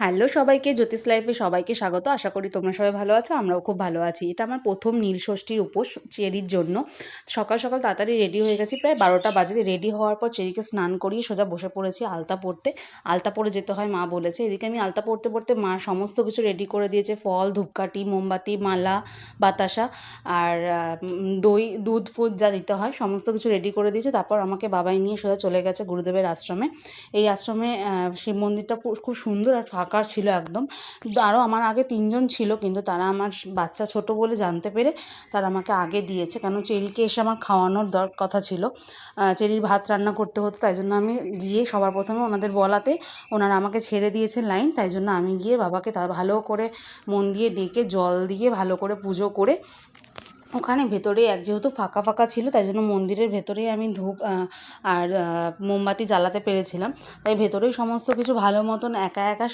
Hello সবাইকে, জ্যোতিষ লাইফে সবাইকে স্বাগত। আশা করি তোমরা সবাই ভালো আছো, আমরাও খুব ভালো আছি। এটা আমার প্রথম নীলষষ্ঠীর উপোস চেরির জন্য। সকাল সকাল তাড়াতাড়ি রেডি হয়ে গেছি, প্রায় 12টা বাজে। রেডি হওয়ার পর চেরিকে স্নান করিয়ে সোজা বসে পড়েছি আলতা পড়তে। আলতা পরে যেতে হয়, মা বলেছে। এদিকে আমি আলতা পড়তে পড়তে মা সমস্ত কিছু রেডি করে দিয়েছে, ফল, ধূপকাঠি, মোমবাতি, মালা, বাতাসা আর দই, দুধ ফুধ যা দিতে হয় সমস্ত কিছু রেডি করে দিয়েছে। তারপর আমাকে বাবাই নিয়ে সোজা চলে গেছে গুরুদেবের আশ্রমে। এই আশ্রমে শিব মন্দিরটা খুব সুন্দর আর ফাঁকা ছিল একদম। কিন্তু আরও আমার আগে 3জন ছিল, কিন্তু তারা আমার বাচ্চা ছোট বলে জানতে পেরে তারা আমাকে আগে দিয়েছে, কেন চেরিকে এসে আমার খাওয়ানোর কথা ছিল। চেরির ভাত রান্না করতে হতো, তাই জন্য আমি গিয়ে সবার প্রথমে ওনাদের বলাতে ওনারা আমাকে ছেড়ে দিয়েছেন লাইন। তাই জন্য আমি গিয়ে বাবাকে ভালো করে মন দিয়ে ডেকে জল দিয়ে ভালো করে পুজো করে ওখানে ভেতরে যেহেতু ফাঁকা ফাঁকা ছিল, তাই জন্য মন্দিরের ভেতরেই আমি ধূপ আর মোমবাতি জ্বালাতে পেরেছিলাম। তাই ভেতরেই সমস্ত কিছু ভালো মতন একা একা